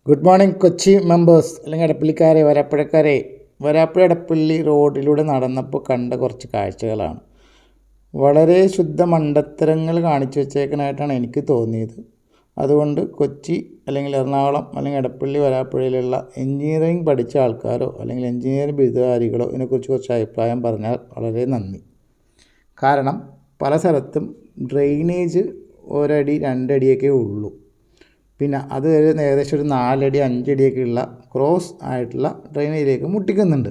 Good morning Kochi members അല്ലെങ്കിൽ എടപ്പള്ളിക്കാരെ, വരാപ്പുഴക്കാരെ. വരാപ്പുഴ എടപ്പള്ളി റോഡിലൂടെ നടന്നപ്പോൾ കണ്ട കുറച്ച് കാഴ്ചകളാണ്. വളരെ ശുദ്ധ മണ്ടത്തരങ്ങൾ കാണിച്ചു വെച്ചേക്കാനായിട്ടാണ് എനിക്ക് തോന്നിയത്. അതുകൊണ്ട് കൊച്ചി അല്ലെങ്കിൽ എറണാകുളം അല്ലെങ്കിൽ എടപ്പള്ളി വരാപ്പുഴയിലുള്ള എൻജിനീയറിംഗ് പഠിച്ച ആൾക്കാരോ അല്ലെങ്കിൽ എൻജിനീയറിംഗ് ബിരുദധാരികളോ ഇതിനെക്കുറിച്ച് കുറച്ച് അഭിപ്രായം പറഞ്ഞാൽ വളരെ നന്ദി. കാരണം പല സ്ഥലത്തും ഡ്രെയിനേജ് ഒരടി 2 അടിയൊക്കെ ഉള്ളൂ. പിന്നെ അത് ഏകദേശം ഒരു 4 അടി 5 അടിയൊക്കെ ഉള്ള ക്രോസ് ആയിട്ടുള്ള ഡ്രെയിനേജിലേക്ക് മുട്ടിക്കുന്നുണ്ട്.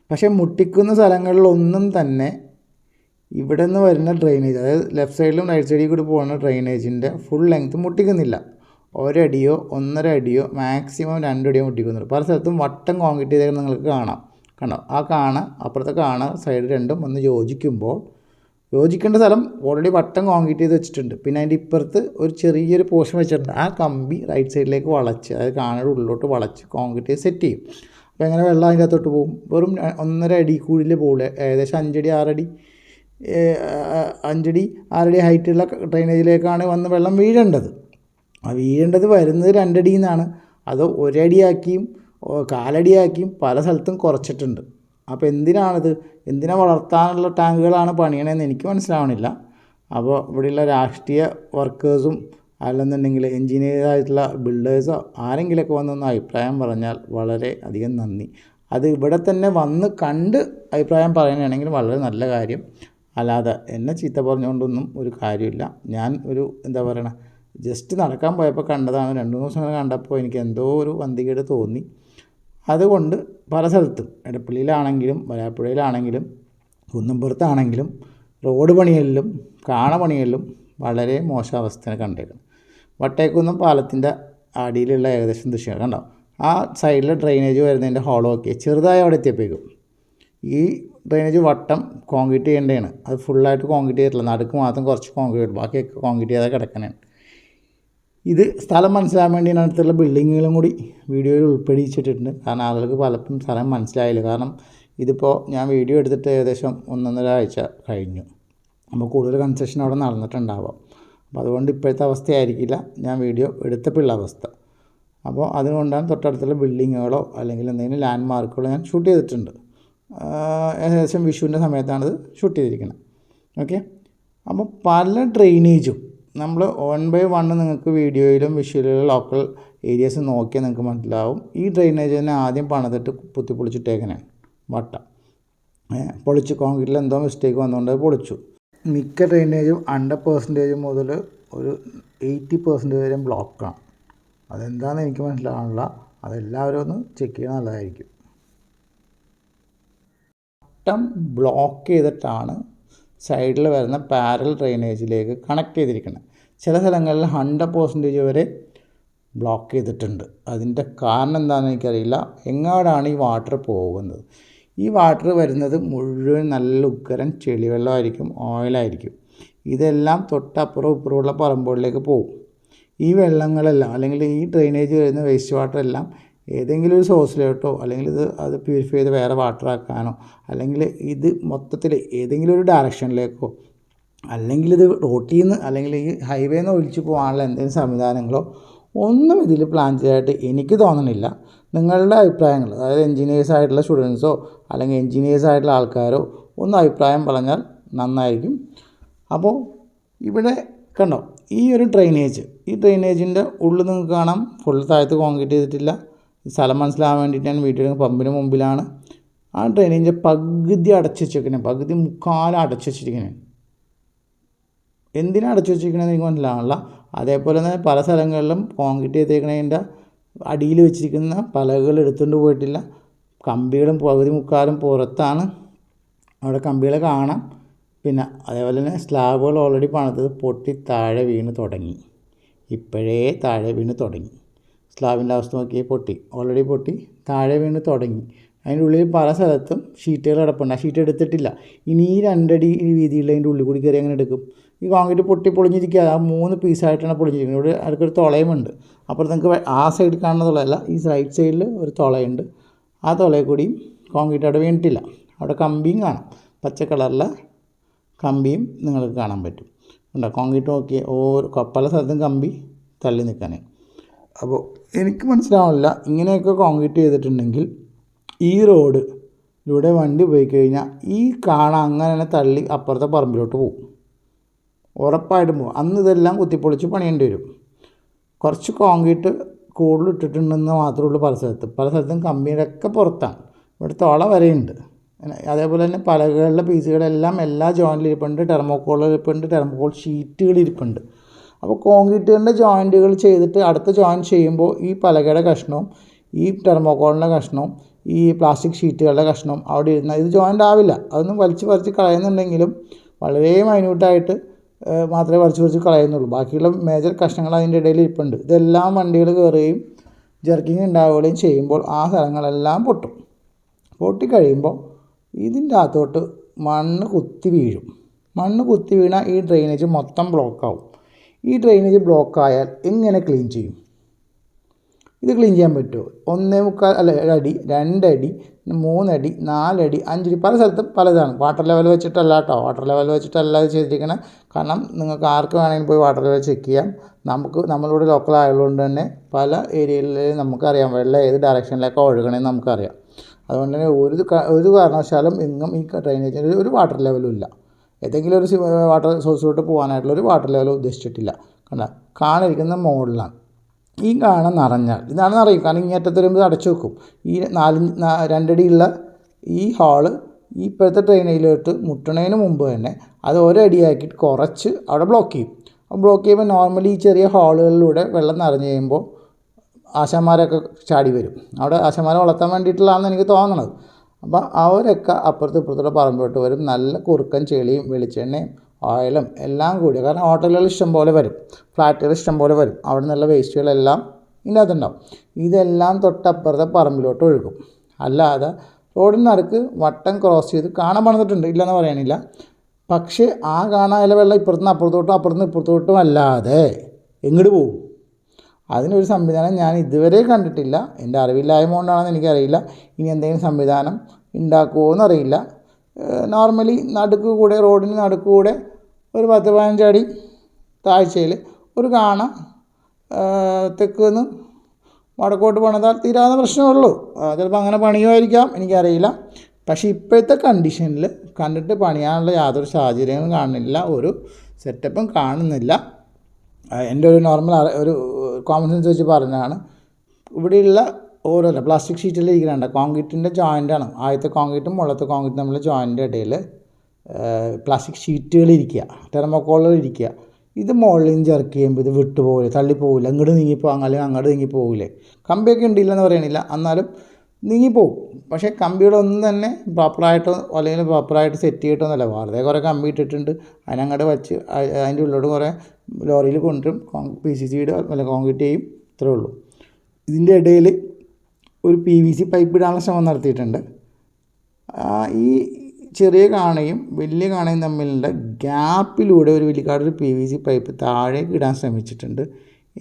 പക്ഷേ മുട്ടിക്കുന്ന സ്ഥലങ്ങളിലൊന്നും തന്നെ ഇവിടെ നിന്ന് വരുന്ന ഡ്രെയിനേജ്, അതായത് ലെഫ്റ്റ് സൈഡിലും റൈറ്റ് സൈഡിൽ കൂടി പോകുന്ന ഡ്രെയിനേജിൻ്റെ ഫുൾ ലെങ്ത്ത് മുട്ടിക്കുന്നില്ല. 1 അടിയോ 1.5 അടിയോ മാക്സിമം 2 അടിയോ മുട്ടിക്കുന്നുണ്ട്. പല സ്ഥലത്തും വട്ടം കോൺക്രീറ്റ് ചെയ്തേക്കാൻ നിങ്ങൾക്ക് കാണാം. കണ്ടോ? ആ അപ്പുറത്തെ സൈഡ് രണ്ടും ഒന്ന് യോജിക്കേണ്ട സ്ഥലം ഓൾറെഡി വട്ടം കോൺക്രീറ്റ് ചെയ്ത് വെച്ചിട്ടുണ്ട്. പിന്നെ അതിൻ്റെ ഇപ്പുറത്ത് ഒരു ചെറിയൊരു പോർഷൻ വെച്ചിട്ടുണ്ട്. ആ കമ്പി റൈറ്റ് സൈഡിലേക്ക് വളച്ച്, അതായത് കാണയുടെ ഉള്ളിലോട്ട് വളച്ച് കോൺക്രീറ്റ് ചെയ്ത് സെറ്റ് ചെയ്യും. അപ്പോൾ എങ്ങനെ വെള്ളം അതിൻ്റെ അകത്തോട്ട് പോകും? വെറും 1.5 അടി കൂടുതൽ പോകില്ല. ഏകദേശം 5 അടി 6 അടി ഹൈറ്റുള്ള ഡ്രെയിനേജിലേക്കാണ് വന്ന് വെള്ളം വീഴേണ്ടത്. ആ വീഴേണ്ടത് വരുന്നത് 2 അടിയിൽ നിന്നാണ്. അത് 1 അടിയാക്കിയും 1/4 അടിയാക്കിയും പല സ്ഥലത്തും കുറച്ചിട്ടുണ്ട്. അപ്പോൾ എന്തിനാ വളർത്താനുള്ള ടാങ്കുകളാണ് പണിയണമെന്ന് എനിക്ക് മനസ്സിലാവണില്ല. അപ്പോൾ ഇവിടെയുള്ള രാഷ്ട്രീയ വർക്കേഴ്സും അല്ലെന്നുണ്ടെങ്കിൽ എൻജിനീയറായിട്ടുള്ള ബിൽഡേഴ്സോ ആരെങ്കിലുമൊക്കെ വന്നൊന്ന് അഭിപ്രായം പറഞ്ഞാൽ വളരെ അധികം നന്ദി. അത് ഇവിടെ തന്നെ വന്ന് കണ്ട് അഭിപ്രായം പറയുകയാണെങ്കിൽ വളരെ നല്ല കാര്യം. അല്ലാതെ എന്നെ ചീത്ത പറഞ്ഞുകൊണ്ടൊന്നും ഒരു കാര്യമില്ല. ഞാൻ ജസ്റ്റ് നടക്കാൻ പോയപ്പോൾ കണ്ടതാണ്. 2-3 ദിവസം കണ്ടപ്പോൾ എനിക്ക് എന്തോ ഒരു വന്തികേട് തോന്നി. അതുകൊണ്ട് പല സ്ഥലത്തും എടപ്പള്ളിയിലാണെങ്കിലും വരാപ്പുഴയിലാണെങ്കിലും കുന്നംപുറത്താണെങ്കിലും റോഡ് പണികളിലും പണികളിലും വളരെ മോശം അവസ്ഥയാണ് കണ്ടേക്കുന്നത്. വട്ടേക്കുന്നം പാലത്തിൻ്റെ അടിയിലുള്ള ഏകദേശം ദൃശ്യങ്ങൾ കണ്ടോ? ആ സൈഡിൽ ഡ്രെയിനേജ് വരുന്നതിൻ്റെ ഹോളൊക്കെ ചെറുതായി അവിടെ എത്തിയപ്പോഴേക്കും ഈ ഡ്രെയിനേജ് വട്ടം കോൺക്രീറ്റ് ചെയ്യേണ്ടതാണ്. അത് ഫുള്ളായിട്ട് കോൺക്രീറ്റ് ചെയ്തിട്ടില്ല. നടുക്ക് മാത്രം കുറച്ച് കോൺക്രീറ്റ്, ബാക്കിയൊക്കെ കോൺക്രീറ്റ് ചെയ്താൽ കിടക്കാനാണ്. ഇത് സ്ഥലം മനസ്സിലാകാൻ വേണ്ടി അടുത്തുള്ള ബിൽഡിങ്ങുകളും കൂടി വീഡിയോയിൽ ഉൾപ്പെടുത്തിയിട്ടുണ്ട്. കാരണം ആളുകൾക്ക് പലപ്പോഴും സ്ഥലം മനസ്സിലായില്ല. കാരണം ഇതിപ്പോൾ ഞാൻ വീഡിയോ എടുത്തിട്ട് ഏകദേശം 1.5 ആഴ്ച കഴിഞ്ഞു. അപ്പോൾ കൂടുതൽ കൺസ്ട്രക്ഷൻ അവിടെ നടന്നിട്ടുണ്ടാവാം. അപ്പോൾ അതുകൊണ്ട് ഇപ്പോഴത്തെ അവസ്ഥയായിരിക്കില്ല ഞാൻ വീഡിയോ എടുത്തപ്പോഴുള്ള അവസ്ഥ. അപ്പോൾ അതുകൊണ്ടാണ് തൊട്ടടുത്തുള്ള ബിൽഡിങ്ങുകളോ അല്ലെങ്കിൽ എന്തെങ്കിലും ലാൻഡ് മാർക്കുകളോ ഞാൻ ഷൂട്ട് ചെയ്തിട്ടുണ്ട്. ഏകദേശം വിഷുവിൻ്റെ സമയത്താണിത് ഷൂട്ട് ചെയ്തിരിക്കുന്നത്. ഓക്കെ. അപ്പോൾ പല ഡ്രെയിനേജും നമ്മൾ 1 by 1 നിങ്ങൾക്ക് വീഡിയോയിലും വിഷ്വലിലും ലോക്കൽ ഏരിയാസ് നോക്കിയാൽ നിങ്ങൾക്ക് മനസ്സിലാവും. ഈ ഡ്രെയിനേജ് തന്നെ ആദ്യം പണിതിട്ട് പൊളിച്ചിട്ടേക്കണേ വട്ടം പൊളിച്ച് കോൺക്രീറ്റിൽ എന്തോ മിസ്റ്റേക്ക് വന്നുകൊണ്ട് പൊളിച്ചു. മിക്ക ഡ്രെയിനേജും 100% മുതൽ ഒരു 80% വരെ ബ്ലോക്കാണ്. അതെന്താണെന്ന് എനിക്ക് മനസ്സിലാവണില്ല. അതെല്ലാവരും ഒന്ന് ചെക്ക് ചെയ്യണം, നല്ലതായിരിക്കും. വട്ടം ബ്ലോക്ക് ചെയ്തിട്ടാണ് സൈഡിൽ വരുന്ന പാരൽ ഡ്രെയിനേജിലേക്ക് കണക്ട് ചെയ്തിരിക്കുന്നത്. ചില സ്ഥലങ്ങളിൽ 100% വരെ ബ്ലോക്ക് ചെയ്തിട്ടുണ്ട്. അതിൻ്റെ കാരണം എന്താണെന്ന് എനിക്കറിയില്ല. എങ്ങോട്ടാണ് ഈ വാട്ടർ പോകുന്നത്? ഈ വാട്ടർ വരുന്നത് മുഴുവൻ നല്ല ഉഗ്രൻ ചെളിവെള്ളമായിരിക്കും, ഓയിലായിരിക്കും. ഇതെല്ലാം തൊട്ടപ്പുറം ഇപ്പുറമുള്ള പറമ്പുകളിലേക്ക് പോകും. ഈ വെള്ളങ്ങളെല്ലാം അല്ലെങ്കിൽ ഈ ഡ്രെയിനേജ് വരുന്ന വേസ്റ്റ് വാട്ടർ എല്ലാം ഏതെങ്കിലും ഒരു സോഴ്സിലോട്ടോ അല്ലെങ്കിൽ അത് പ്യൂരിഫൈ ചെയ്ത് വേറെ വാട്ടർ ആക്കാനോ അല്ലെങ്കിൽ ഇത് മൊത്തത്തിൽ ഏതെങ്കിലും ഒരു ഡയറക്ഷനിലേക്കോ അല്ലെങ്കിൽ ഇത് റോട്ടിൽ നിന്ന് അല്ലെങ്കിൽ ഈ ഹൈവേയിൽ നിന്ന് ഒഴിച്ചു പോകാനുള്ള എന്തെങ്കിലും സംവിധാനങ്ങളോ ഒന്നും ഇതിൽ പ്ലാൻ ചെയ്തതായിട്ട് എനിക്ക് തോന്നണില്ല. നിങ്ങളുടെ അഭിപ്രായങ്ങൾ, അതായത് എൻജിനീയേഴ്സ് ആയിട്ടുള്ള സ്റ്റുഡൻസോ അല്ലെങ്കിൽ എൻജിനീയേഴ്സ് ആയിട്ടുള്ള ആൾക്കാരോ ഒന്ന് അഭിപ്രായം പറഞ്ഞാൽ നന്നായിരിക്കും. അപ്പോൾ ഇവിടെ കണ്ടോ, ഈ ഒരു ഈ ഡ്രെയിനേജിൻ്റെ ഉള്ളിൽ നിങ്ങൾക്ക് കാണാം ഫുൾ താഴത്ത് കോൺക്രീറ്റ് ചെയ്തിട്ടില്ല. സ്ഥലം മനസ്സിലാകാൻ വേണ്ടിയിട്ടാണ് വീട്ടിൽ പമ്പിന് മുമ്പിലാണ്. ആ ഡ്രെയിനേജിൻ്റെ പകുതി അടച്ചു വെച്ചിരിക്കുന്നത്, പകുതി മുക്കാലും അടച്ചു വെച്ചിരിക്കുന്നത്. എന്തിനാണ് അടച്ചു വെച്ചിരിക്കണമെന്ന് എനിക്ക് മനസ്സിലാവില്ല. അതേപോലെ തന്നെ പല സ്ഥലങ്ങളിലും കോൺക്രീറ്റ് ചെയ്തേക്കുന്നതിൻ്റെ അടിയിൽ വെച്ചിരിക്കുന്ന പലകകൾ എടുത്തുകൊണ്ട് പോയിട്ടില്ല. കമ്പികളും പകുതി മുക്കാലും പുറത്താണ്. അവിടെ കമ്പികൾ കാണാം. പിന്നെ അതേപോലെ തന്നെ സ്ലാബുകൾ ഓൾറെഡി പണിതത് പൊട്ടി താഴെ വീണ് തുടങ്ങി. ഇപ്പോഴേ താഴെ വീണ് തുടങ്ങി. സ്ലാബിൻ്റെ അവസ്ഥ നോക്കിയാൽ ഓൾറെഡി പൊട്ടി താഴെ വീണ് തുടങ്ങി. അതിൻ്റെ ഉള്ളിൽ പല സ്ഥലത്തും ഷീറ്റുകൾ കിടപ്പുണ്ട്. ആ ഷീറ്റ് എടുത്തിട്ടില്ല. ഇനി ഈ 2 അടി വീതിയുള്ള അതിൻ്റെ ഉള്ളിൽ കൂടി കയറി അങ്ങനെ എടുക്കും? ഈ കോൺക്രീറ്റ് പൊളിഞ്ഞിരിക്കുക. ആ 3 പീസായിട്ടാണ് പൊളിഞ്ഞിരിക്കുന്നത്. ഇവിടെ അടുത്തൊരു തുളയുമുണ്ട്. അപ്പോൾ നിങ്ങൾക്ക് ആ സൈഡിൽ കാണുന്ന തുളയല്ല, ഈ റൈറ്റ് സൈഡിൽ ഒരു തുളയുണ്ട്. ആ തുളയിൽ കൂടിയും കോൺക്രീറ്റ് അവിടെ വീണിട്ടില്ല. അവിടെ കമ്പിയും കാണാം, പച്ച കളറിലെ കമ്പിയും നിങ്ങൾക്ക് കാണാൻ പറ്റും. കോൺക്രീറ്റ് നോക്കി പല സ്ഥലത്തും കമ്പി തള്ളി നിൽക്കാനേ. അപ്പോൾ എനിക്ക് മനസ്സിലാവില്ല, ഇങ്ങനെയൊക്കെ കോൺക്രീറ്റ് ചെയ്തിട്ടുണ്ടെങ്കിൽ ഈ റോഡിലൂടെ വണ്ടി പോയി കഴിഞ്ഞാൽ ഈ അങ്ങനെ തന്നെ തള്ളി അപ്പുറത്തെ പറമ്പിലോട്ട് പോകും, ഉറപ്പായിട്ടും പോകും. അന്ന് ഇതെല്ലാം കുത്തിപ്പൊളിച്ച് പണിയേണ്ടി വരും. കുറച്ച് കോൺക്രീറ്റ് കൂടുതൽ ഇട്ടിട്ടുണ്ടെന്ന് മാത്രമേ ഉള്ളൂ പല സ്ഥലത്തും കമ്പിയുടെയൊക്കെ പുറത്താണ്. ഇവിടെ തോള വരെയുണ്ട്. അതേപോലെ തന്നെ പലകകളുടെ പീസുകളെല്ലാം എല്ലാ ജോയിൻറ്റിലിരിപ്പുണ്ട്, ടെർമോക്കോളിലിരിപ്പുണ്ട്, ടെർമോക്കോൾ ഷീറ്റുകളിരിപ്പുണ്ട്. അപ്പോൾ കോൺക്രീറ്റുകളുടെ ജോയിൻറ്റുകൾ ചെയ്തിട്ട് അടുത്ത ജോയിൻ ചെയ്യുമ്പോൾ ഈ പലകയുടെ കഷ്ണവും ഈ ടെർമോക്കോളിൻ്റെ കഷ്ണവും ഈ പ്ലാസ്റ്റിക് ഷീറ്റുകളുടെ കഷ്ണവും അവിടെ ഇരുന്നാൽ ഇത് ജോയിൻ്റ് ആവില്ല. അതൊന്നും വലിച്ച് കളയുന്നുണ്ടെങ്കിലും വളരെ മൈന്യൂട്ടായിട്ട് മാത്രമേ വലിച്ച് കളയുന്നുള്ളൂ. ബാക്കിയുള്ള മേജർ കഷ്ണങ്ങൾ അതിൻ്റെ ഇടയിൽ ഇരിപ്പുണ്ട്. ഇതെല്ലാം വണ്ടികൾ കയറുകയും ജർക്കിങ് ഉണ്ടാവുകയും ചെയ്യുമ്പോൾ ആ സ്ഥലങ്ങളെല്ലാം പൊട്ടിക്കഴിയുമ്പോൾ ഇതിൻ്റെ അകത്തോട്ട് മണ്ണ് കുത്തി വീണാൽ ഈ ഡ്രെയിനേജ് മൊത്തം ബ്ലോക്കാവും. ഈ ഡ്രെയിനേജ് ബ്ലോക്കായാൽ എങ്ങനെ ക്ലീൻ ചെയ്യും? ഇത് ക്ലീൻ ചെയ്യാൻ പറ്റുമോ? 1.25 അടി, 2 അടി, 3 അടി, 4 അടി, 5 അടി, പല സ്ഥലത്തും പലതാണ്. വാട്ടർ ലെവൽ വെച്ചിട്ടല്ല കേട്ടോ, വാട്ടർ ലെവൽ വെച്ചിട്ടല്ല ഇത് ചെയ്തിരിക്കണേ. കാരണം നിങ്ങൾക്ക് ആർക്ക് വേണമെങ്കിലും പോയി വാട്ടർ ലെവൽ ചെക്ക് ചെയ്യാം. നമ്മളിവിടെ ലോക്കൽ ആയതുകൊണ്ട് തന്നെ പല ഏരിയയിൽ നമുക്കറിയാം വെള്ളം ഏത് ഡയറക്ഷനിലേക്കാണ് ഒഴുകണമെന്ന് നമുക്കറിയാം. അതുകൊണ്ട് തന്നെ ഒരു കാരണവശാലും എങ്ങും ഈ ഡ്രെയിനേജിന് ഒരു വാട്ടർ ലെവലും ഇല്ല. ഏതെങ്കിലും ഒരു വാട്ടർ സോഴ്സിലോട്ട് പോകാനായിട്ടുള്ള ഒരു വാട്ടർ ലെവൽ ഉദ്ദേശിച്ചിട്ടില്ല. കാണിരിക്കുന്ന മോഡലാണ്. ഈ നിറഞ്ഞാൽ ഇതാണ് നിറയും. കാരണം ഇങ്ങേറ്റത്ത് വരുമ്പോൾ അടച്ചു വെക്കും. ഈ 2 അടിയുള്ള ഈ ഹാള് ഈ ഇപ്പോഴത്തെ ഡ്രെയിനേജിലോട്ട് മുട്ടണതിന് മുമ്പ് തന്നെ അത് ഒരടിയാക്കിയിട്ട് കുറച്ച് അവിടെ ബ്ലോക്ക് ചെയ്യും. ബ്ലോക്ക് ചെയ്യുമ്പോൾ നോർമലി ഈ ചെറിയ ഹാളുകളിലൂടെ വെള്ളം നിറഞ്ഞു കഴിയുമ്പോൾ ആശാന്മാരൊക്കെ ചാടി വരും. അവിടെ ആശാന്മാരെ വളർത്താൻ വേണ്ടിയിട്ടുള്ളതാണെന്ന് എനിക്ക് തോന്നണത്. അപ്പോൾ അവരൊക്കെ ഇപ്പുറത്തുള്ള പറമ്പിലോട്ട് വരും. നല്ല കുറുക്കൻ ചെളിയും വെളിച്ചെണ്ണയും ഓയിലും എല്ലാം കൂടി. കാരണം ഹോട്ടലുകൾ ഇഷ്ടംപോലെ വരും, ഫ്ലാറ്റുകൾ ഇഷ്ടംപോലെ വരും. അവിടെ നിന്നുള്ള വേസ്റ്റുകളെല്ലാം ഇതിനകത്തുണ്ടാവും. ഇതെല്ലാം തൊട്ടപ്പുറത്തെ പറമ്പിലോട്ട് ഒഴുകും. അല്ലാതെ റോഡിന് നടുക്ക് വട്ടം ക്രോസ് ചെയ്ത് കാണാൻ പണിതിട്ടുണ്ട്, ഇല്ലയെന്ന് പറയണില്ല. പക്ഷേ ആ കാണാനുള്ള വെള്ളം ഇപ്പുറത്തുനിന്ന് ഇപ്പുറത്തോട്ടും അല്ലാതെ എങ്ങോട്ട് പോകും? അതിനൊരു സംവിധാനം ഞാൻ ഇതുവരെ കണ്ടിട്ടില്ല. എൻ്റെ അറിവില്ലായ്മ കൊണ്ടാണെന്ന് എനിക്കറിയില്ല. ഇനി എന്തെങ്കിലും സംവിധാനം ഉണ്ടാക്കുമോ എന്നറിയില്ല. നോർമലി റോഡിന് നടുക്കൂടെ ഒരു 10-15 അടി താഴ്ചയിൽ ഒരു തെക്ക് നിന്ന് വടക്കോട്ട് പണിതാൽ തീരാവുന്ന പ്രശ്നമുള്ളൂ. ചിലപ്പോൾ അങ്ങനെ പണിയുമായിരിക്കാം, എനിക്കറിയില്ല. പക്ഷേ ഇപ്പോഴത്തെ കണ്ടീഷനിൽ കണ്ടിട്ട് പണിയാനുള്ള യാതൊരു സാഹചര്യങ്ങളും കാണുന്നില്ല, ഒരു സെറ്റപ്പും കാണുന്നില്ല. എൻ്റെ ഒരു നോർമൽ ഒരു കോമൺ സെൻസ് വെച്ച് പറഞ്ഞതാണ്. ഇവിടെയുള്ള ഓരോരോ പ്ലാസ്റ്റിക് ഷീറ്റിൽ ഇരിക്കുന്നുണ്ട്, കോൺക്രീറ്റിൻ്റെ ജോയിൻ്റാണ്. ആദ്യത്തെ കോൺക്രീറ്റും മുകളിലത്തെ കോൺക്രീറ്റും തമ്മിലുള്ള ജോയിൻ്റെ ഇടയിൽ പ്ലാസ്റ്റിക് ഷീറ്റുകൾ ഇരിക്കുക, ടെർമോക്കോളുകൾ ഇരിക്കുക. ഇത് മുകളിൽ നിന്ന് ചെറുക്ക് ചെയ്യുമ്പോൾ ഇത് വിട്ടുപോകില്ല, തള്ളിപ്പോകില്ല, ഇങ്ങോട്ട് നീങ്ങിപ്പോകാം അല്ലെങ്കിൽ അങ്ങോട്ട് നീങ്ങിപ്പോകില്ലേ. കമ്പിയൊക്കെ ഉണ്ടില്ലെന്ന് പറയണില്ല, എന്നാലും നീങ്ങിപ്പോവും. പക്ഷേ കമ്പികളൊന്നും തന്നെ പ്രോപ്പറായിട്ടോ അല്ലെങ്കിൽ പ്രോപ്പറായിട്ട് സെറ്റ് ചെയ്തിട്ടൊന്നുമല്ല. വെറുതെ കുറേ കമ്പി ഇട്ടിട്ടുണ്ട്, അതിനങ്ങോട്ട് വച്ച് അതിൻ്റെ ഉള്ളിലോട്ട് കുറേ ലോറിയിൽ കൊണ്ടുവരും, PCCയുടെ അല്ല കോൺക്രീറ്റ് ചെയ്യും, ഇത്രേ ഉള്ളൂ. ഇതിൻ്റെ ഇടയിൽ ഒരു PVC പൈപ്പ് ഇടാനുള്ള ശ്രമം നടത്തിയിട്ടുണ്ട്. ഈ ചെറിയ കാണയും വലിയ കാണയും തമ്മിലുള്ള ഗ്യാപ്പിലൂടെ ഒരു വലിയക്കാടൊരു PVC പൈപ്പ് താഴേക്ക് ഇടാൻ ശ്രമിച്ചിട്ടുണ്ട്.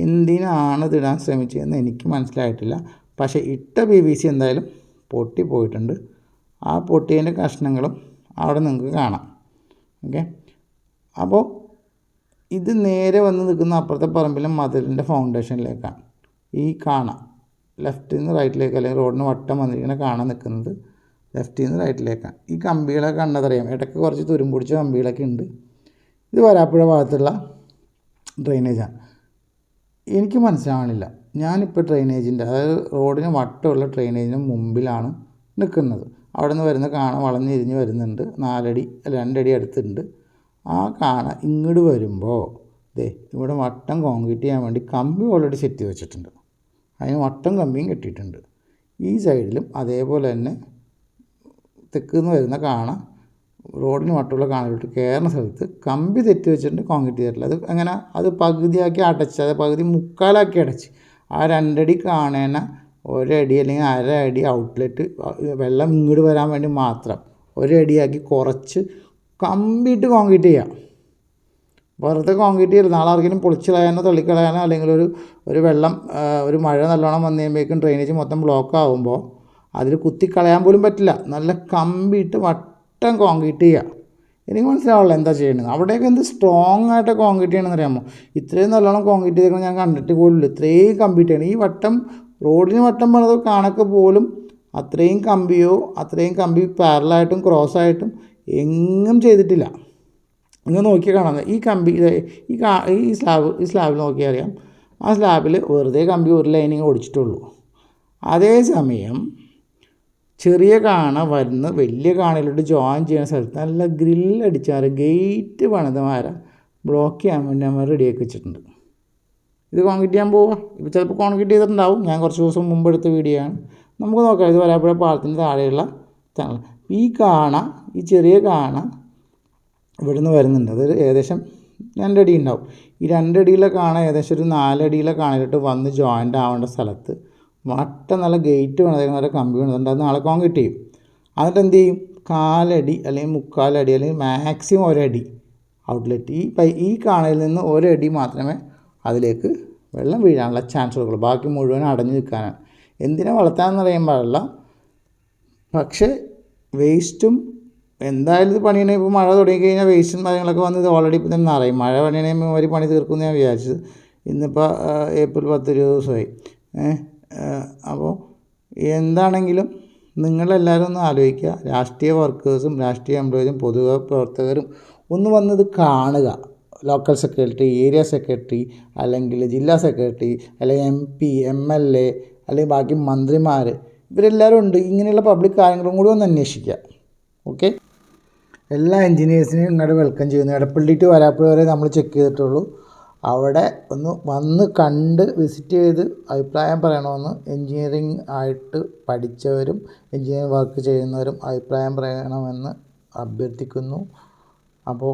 എന്തിനാണ് ഇത് ഇടാൻ ശ്രമിച്ചതെന്ന് എനിക്ക് മനസ്സിലായിട്ടില്ല. പക്ഷേ ഇട്ട PVC എന്തായാലും പൊട്ടിപ്പോയിട്ടുണ്ട്. ആ പൊട്ടിയതിൻ്റെ കഷ്ണങ്ങളും അവിടെ നിങ്ങൾക്ക് കാണാം. ഓക്കെ, അപ്പോൾ ഇത് നേരെ വന്ന് നിൽക്കുന്ന അപ്പുറത്തെ പറമ്പിലെ മതിലിൻ്റെ ഫൗണ്ടേഷനിലേക്കാണ് ഈ ലെഫ്റ്റിൽ നിന്ന് റൈറ്റിലേക്ക് അല്ലെങ്കിൽ റോഡിന് വട്ടം വന്നിരിക്കുന്ന നിൽക്കുന്നത് ലെഫ്റ്റിൽ നിന്ന് റൈറ്റിലേക്കാണ്. ഈ കമ്പികളൊക്കെ കണ്ടതറിയാം, ഇടയ്ക്ക് കുറച്ച് തുരുമ്പൊടിച്ച കമ്പികളൊക്കെ ഉണ്ട്. ഇത് വരാപ്പുഴ ഭാഗത്തുള്ള ഡ്രെയിനേജാണ്. എനിക്ക് മനസ്സിലാവണില്ല. ഞാനിപ്പോൾ ഡ്രെയിനേജിൻ്റെ അതായത് റോഡിന് വട്ടമുള്ള ഡ്രെയിനേജിന് മുമ്പിലാണ് നിൽക്കുന്നത്. അവിടെ നിന്ന് വരുന്ന വളഞ്ഞിരിഞ്ഞ് വരുന്നുണ്ട്, 4 അടി 2 അടി അടുത്തുണ്ട്. ആ ഇങ്ങോട്ട് വരുമ്പോൾ ഇവിടെ വട്ടം കോൺക്രീറ്റ് ചെയ്യാൻ വേണ്ടി കമ്പി ഓൾറെഡി സെറ്റ് ചെയ്ത് വെച്ചിട്ടുണ്ട്. അതിന് വട്ടം കമ്പിയും കെട്ടിയിട്ടുണ്ട്. ഈ സൈഡിലും അതേപോലെ തന്നെ തെക്ക് നിന്ന് വരുന്ന റോഡിന് വട്ടമുള്ള കാണലോട്ട് കയറുന്ന സ്ഥലത്ത് കമ്പി തെറ്റി വെച്ചിട്ടുണ്ട്, കോൺക്രീറ്റ് ചെയ്തിട്ടില്ല. അത് പകുതിയാക്കി അടച്ച്, അത് പകുതി മുക്കാലാക്കി അടച്ച് ആ 2 അടി 1 അടി അല്ലെങ്കിൽ 1/2 അടി ഔട്ട്ലെറ്റ് വെള്ളം ഇങ്ങോട്ട് വരാൻ വേണ്ടി മാത്രം 1 അടിയാക്കി കുറച്ച് കമ്പിയിട്ട് കോൺക്രീറ്റ് ചെയ്യാം. വെറുതെ കോൺക്രീറ്റ് ചെയ്യരുത്. നാളെ ആർക്കെങ്കിലും പൊളിച്ച് കളയാനോ തള്ളിക്കളയാനോ അല്ലെങ്കിൽ ഒരു വെള്ളം ഒരു മഴ നല്ലോണം വന്നു കഴിയുമ്പോഴേക്കും ഡ്രെയിനേജ് മൊത്തം ബ്ലോക്ക് ആകുമ്പോൾ അതിൽ കുത്തിക്കളയാൻ പോലും പറ്റില്ല. നല്ല കമ്പിയിട്ട് വട്ടം കോൺക്രീറ്റ് ചെയ്യുക. എനിക്ക് മനസ്സിലാവില്ല എന്താ ചെയ്യണത്. അവിടെയൊക്കെ എന്ത് സ്ട്രോങ് ആയിട്ട് കോൺക്രീറ്റ് ചെയ്യണമെന്ന് അറിയാമോ? ഇത്രയും നല്ലോണം കോൺക്രീറ്റ് ചെയ്തേക്കണം ഞാൻ കണ്ടിട്ട് പോലുമില്ല. ഇത്രയും കമ്പ്ലീറ്റ് ചെയ്യണം. ഈ വട്ടം റോഡിന് വട്ടം പണിത് കാണൊക്കെ പോലും അത്രയും കമ്പിയോ അത്രയും കമ്പി പാരലായിട്ടും ക്രോസായിട്ടും എങ്ങും ചെയ്തിട്ടില്ല. നിങ്ങൾ നോക്കിയാൽ കാണാം. ഈ കമ്പി ഈ സ്ലാബിൽ നോക്കിയാൽ അറിയാം. ആ സ്ലാബിൽ വെറുതെ കമ്പി ഒരു ലൈനിങ് ഓടിച്ചിട്ടുള്ളൂ. അതേസമയം ചെറിയ കാണ വരുന്ന വലിയ കാണയിലോട്ട് ജോയിൻ ചെയ്യുന്ന സ്ഥലത്ത് നല്ല ഗ്രില്ലടിച്ചാൽ ഗേറ്റ് പണിതമാര ബ്ലോക്ക് ചെയ്യാൻ വേണ്ടി നമ്മൾ റെഡിയാക്കി വെച്ചിട്ടുണ്ട്. ഇത് കോൺക്രീറ്റ് ചെയ്യാൻ പോവുക. ഇപ്പോൾ ചിലപ്പോൾ കോൺക്രീറ്റ് ചെയ്തിട്ടുണ്ടാവും. ഞാൻ കുറച്ച് ദിവസം മുമ്പ് എടുത്ത വീഡിയോ ആണ്. നമുക്ക് നോക്കാം. ഇത് വരാപ്പുഴ പാലത്തിൻ്റെ താഴെയുള്ള ഈ ചെറിയ കാണ ഇവിടുന്ന് വരുന്നുണ്ട്. അത് ഏകദേശം 2 അടി ഉണ്ടാവും. ഈ 2 അടിയിലെ കാണ ഏകദേശം ഒരു 4 അടിയിലെ കാണയിലോട്ട് വന്ന് ജോയിൻ്റ് ആവേണ്ട സ്ഥലത്ത് നല്ല ഗേറ്റ് വേണം, നല്ല കമ്പി വേണം. അത് നാളെ കോൺക്രീറ്റ് ചെയ്യും. എന്നിട്ട് എന്ത് ചെയ്യും? 1/4 അടി അല്ലെങ്കിൽ 3/4 അടി അല്ലെങ്കിൽ മാക്സിമം 1 അടി ഔട്ട്ലെറ്റ് ഈ കാണയിൽ നിന്ന് 1 അടി മാത്രമേ അതിലേക്ക് വെള്ളം വീഴാനുള്ള ചാൻസ് കൊടുക്കുള്ളൂ. ബാക്കി മുഴുവൻ അടഞ്ഞു നിൽക്കാനാണ്. എന്തിനാ വളർത്താമെന്ന് അറിയാൻ പാടില്ല. പക്ഷേ വേസ്റ്റും എന്തായാലും ഇത് പണിയണേ. ഇപ്പോൾ മഴ തുടങ്ങിക്കഴിഞ്ഞാൽ വേസ്റ്റും കാര്യങ്ങളൊക്കെ വന്ന് ഇത് ഓൾറെഡി ഇപ്പം തന്നെ നിറയും. മഴ പണിയണേ ഒരു പണി തീർക്കുമെന്ന് ഞാൻ വിചാരിച്ചത്. ഇന്നിപ്പോൾ ഏപ്രിൽ 10 ദിവസമായി. അപ്പോൾ എന്താണെങ്കിലും നിങ്ങളെല്ലാവരും ഒന്ന് ആലോചിക്കുക. രാഷ്ട്രീയ വർക്കേഴ്സും രാഷ്ട്രീയ എംപ്ലോയീസും പൊതുപ്രവർത്തകരും ഒന്ന് വന്നത് കാണുക. ലോക്കൽ സെക്രട്ടറി, ഏരിയ സെക്രട്ടറി, അല്ലെങ്കിൽ ജില്ലാ സെക്രട്ടറി, അല്ലെങ്കിൽ MP, MLA, അല്ലെങ്കിൽ ബാക്കി മന്ത്രിമാർ, ഇവരെല്ലാവരും ഉണ്ട്. ഇങ്ങനെയുള്ള പബ്ലിക് കാര്യങ്ങളും കൂടി ഒന്ന് അന്വേഷിക്കുക. ഓക്കെ, എല്ലാ എൻജിനീയേഴ്സിനെയും ഇങ്ങോട്ട് വെൽക്കം ചെയ്യുന്നു. എടപ്പള്ളി ടു വരാപ്പുഴ വരെ നമ്മൾ ചെക്ക് ചെയ്തിട്ടുള്ളൂ. അവിടെ ഒന്ന് വന്ന് കണ്ട് വിസിറ്റ് ചെയ്ത് അഭിപ്രായം പറയണമെന്ന് എൻജിനീയറിംഗ് ആയിട്ട് പഠിച്ചവരും എൻജിനീയറിംഗ് വർക്ക് ചെയ്യുന്നവരും അഭിപ്രായം പറയണമെന്ന് അഭ്യർത്ഥിക്കുന്നു. അപ്പോൾ